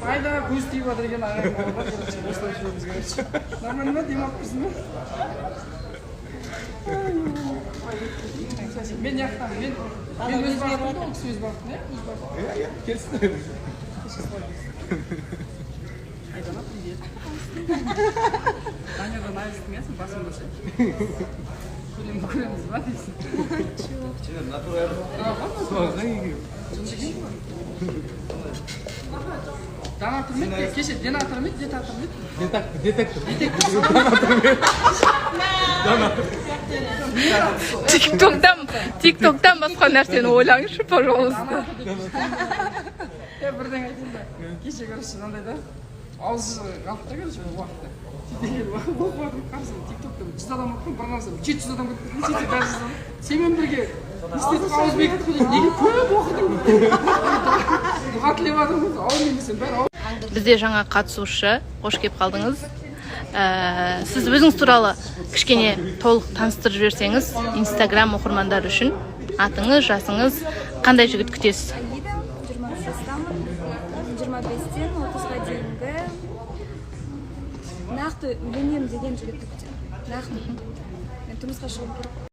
Айда көз тиіп жатыр екен ағайын бауырлар, короче, осылай жүруіміз керек. Нормально ма, демалыппысың ба? Мен яқтамын, мен өз бағытымда, ол кісі өз бағытында, өз бағытында. Иә, келсін. Айдана, привет. Данядан айыстың ясың, басым болшы. Көреміз ба дейсің? Чего? Натурально. Донатор ма еді? Кеше денатор ма еді? Детатор ма еді? Детектор. ТикТоктан басқа нәрсені ойлаңызшы, пожалуйста. Бірден айтайын да. Кеше, короче, мынандай да. Ауыз қалып та, короче, уақытта. Оқып жатырмын, қарасам, ТикТокта 100 адам оқыдым, бір қарасам 700 адам көріп сөйтіп бәрі жазады. Сенімен бірге естетіп ауыз бекітіп қойдым. Неге көп оқыдың? Дұға тілеп жатырмыз, ауыз десем бәрі ауыз. Бізде жаңа қатысушы, қош келіп қалдыңыз. Сіз өзіңіз туралы кішкене толық таныстырып жіберсеңіз, Instagram оқырмандары үшін атыңыз, жасыңыз, қандай жігіт күтесіз? Аида, 23 жастамын, 25-тен 30-ға дейінгі нақты үйленемін деген жігітті күтемін. Нақты. Мен тұрмысқа шығып